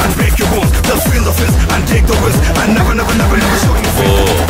and break your bones. They'll swing the fist and take the risk and never show you face.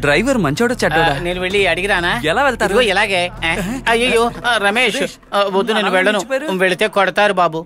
Driver మంచోడ చెడ్డోడా? నేను వెళ్ళి అడిగిరానా? ఎలా వెళ్తారు? ఇలాగే. అయ్యో రమేష్ వద్దు, నేను వెళ్ళను. వెళితే కొడతారు బాబు.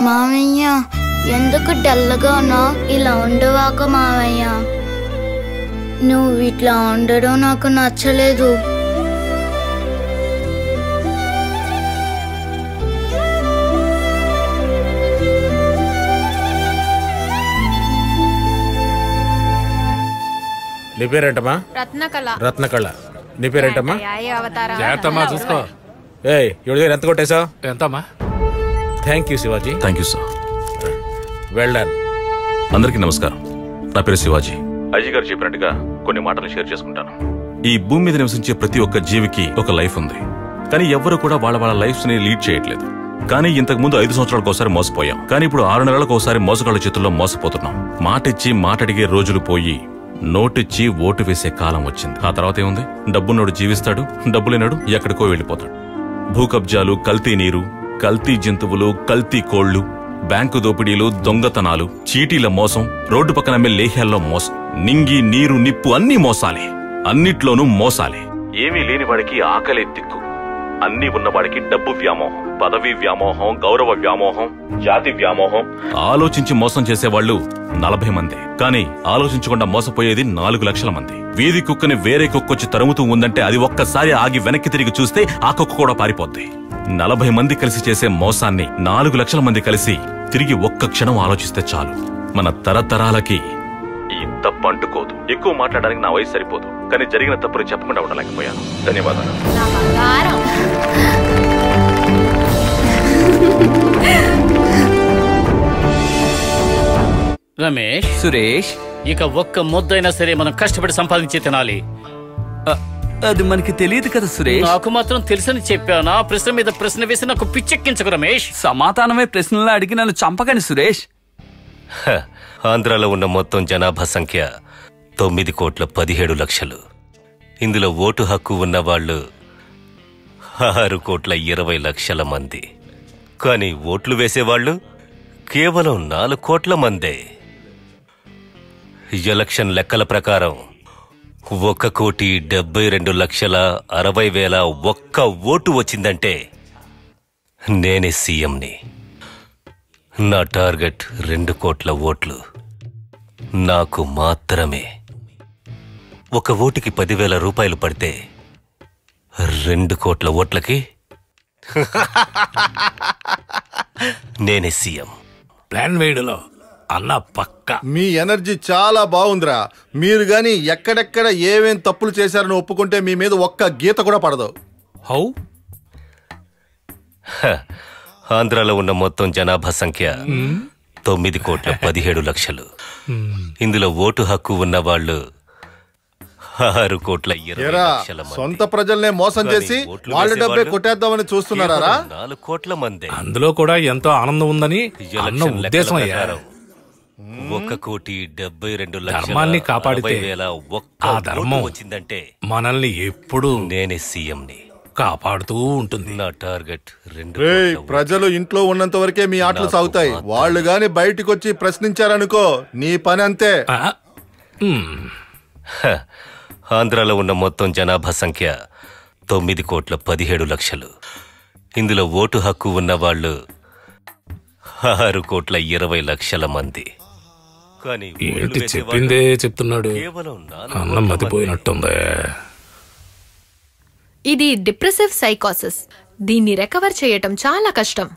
మామయ్య ఎందుకు డల్గా ఉన్నావు? ఇలా ఉండవాక మామయ్య. నువ్వు ఇట్లా ఉండడం నాకు నచ్చలేదు. నీ పేరేంటమ్మా? రత్నకళ. నీ పేరేంటమ్మా? చూసుకో. ఏయ్ ఎవరి దగ్గర ఎంత కొట్టేశావు? ఎంతమ్మా? Thank you Shivaji. Thank you sir. Well done. అందరికీ నమస్కారం. నా పేరు శివాజీ. అజయ్ గారు చెప్పినట్టుగా కొన్ని మాటలు షేర్ చేసుకుంటాను. ఈ భూమి మీద నివసించే ప్రతి ఒక్క జీవికి ఒక లైఫ్ ఉంది. కానీ ఎవ్వరూ కూడా వాళ్ళ లైఫ్స్ ని లీడ్ చేయట్లేదు. కానీ ఇంతకు ముందు 5 సంవత్సరాలకు ఒకసారి మోసపోయాం. కానీ ఇప్పుడు 6 నెలలకు ఒకసారి మోసగాళ్ల చేతుల్లో మోసపోతున్నాం. మాటిచ్చి మాటడిగే రోజులు పోయి నోటిచ్చి ఓటు వేసే కాలం వచ్చింది. ఆ తర్వాత ఏముంది? డబ్బున్నోడు జీవిస్తాడు, డబ్బు లేనాడు ఎక్కడికో వెళ్ళిపోతాడు. భూకబ్జాలు, కల్తీ నీరు, కల్తీ జంతువులు, కల్తీ కోళ్లు, బ్యాంకు దోపిడీలు, దొంగతనాలు, చీటీల మోసం, రోడ్డు పక్కన అమ్మే లేహ్యాల్లో మోసం, నింగి నీరు నిప్పు అన్నీ మోసాలే. అన్నిట్లోనూ మోసాలే. ఏమీ లేనివాడికి ఆకలే దిక్కు. అన్నీ ఉన్నవాడికి డబ్బు వ్యామోహం, పదవి వ్యామోహం, గౌరవ వ్యామోహం, జాతి వ్యామోహం. ఆలోచించి మోసం చేసేవాళ్లు 40 మంది. కానీ ఆలోచించకుండా మోసపోయేది 4 లక్షల మంది. వీధి కుక్కని వేరే కుక్కొచ్చి తరుముతూ ఉందంటే అది ఒక్కసారి ఆగి వెనక్కి తిరిగి చూస్తే ఆ కుక్క కూడా పారిపోద్ది. 40 మంది కలిసి చేసే మోసాన్ని 4 లక్షల మంది కలిసి తిరిగి ఒక్క క్షణం ఆలోచిస్తే చాలు. మన తరతరాలకి ఈ తప్పు అంటుకోదు. ఎక్కువ మాట్లాడడానికి నా వయసు సరిపోదు. కానీ జరిగిన తప్పుని చెప్పకుండా ఉండలేకపోయాను. ధన్యవాదాలు. రమేష్, సురేష్, ఇక ఒక్క ముద్దైనా సరే మనం కష్టపడి సంపాదించి తినాలి. అది మనకి తెలియదు కదా సురేష్. నాకు మాత్రం తెలుసని చెప్పానా? ప్రశ్న మీద ప్రశ్న వేసి నాకు పిచ్చెక్కించకు రమేష్. సమాధానమే ప్రశ్నలా అడిగి నన్ను చంపకండి సురేష్. ఆంధ్రాలో ఉన్న మొత్తం జనాభా సంఖ్య 9,17,00,000. ఇందులో ఓటు హక్కు ఉన్నవాళ్లు 6,20,00,000 మంది. కానీ ఓట్లు వేసేవాళ్లు కేవలం 4 కోట్ల మందే. ఎలక్షన్ లెక్కల ప్రకారం 1,72,60,000 ఒక్క ఓటు వచ్చిందంటే నేనే సీఎంని. నా టార్గెట్ 2 కోట్ల ఓట్లు. నాకు మాత్రమే. ఒక ఓటుకి 10,000 రూపాయలు పడితే 2 కోట్ల ఓట్లకి నేనే సీఎం. ప్లాన్ వేయడంలో అన్న పక్క. మీ ఎనర్జీ చాలా బాగుందిరా. మీరు గాని ఎక్కడెక్కడ ఏమేం తప్పులు చేశారని ఒప్పుకుంటే మీ మీద ఒక్క గీత కూడా పడదు. హౌ? ఆంధ్రాలో ఉన్న మొత్తం జనాభా సంఖ్య 9,17,00,000. ఇందులో ఓటు హక్కు ఉన్నవాళ్లు 6,20,00,000 మంది. సొంత ప్రజల్నే మోసం చేసి వాళ్ళ డబ్బే కొట్టేద్దామని చూస్తున్నారా? 4 కోట్ల మంది. అందులో కూడా ఎంతో ఆనందం ఉందని అన్న ఉద్దేశం. 1,72,00,000 ధర్మాన్ని కాపాడితే 60,000 ఆ ధర్మం వచ్చిందంటే మనల్ని ఎప్పుడు నేనే సీఎంని కాపాడుతూ ఉంటుంది. నా టార్గెట్ 2 రేయ్, ప్రజలు ఇంట్లో ఉన్నంత వరకే మీ ఆటలు సాగుతాయి. వాళ్ళు గాని బయటికి వచ్చి ప్రశ్నించారనుకో నీ పని అంతే. ఆంధ్రాలో ఉన్న మొత్తం జనాభా సంఖ్య 9,17,00,000. ఇందులో ఓటు హక్కు ఉన్న వాళ్ళు 6,20,00,000 మంది. కానీ ఏంటి చెప్పిందే చెప్తున్నాడు, అన్నం మతిపోయినట్టుందే. ఇది డిప్రెసివ్ సైకోసిస్. దీన్ని రికవర్ చేయటం చాలా కష్టం.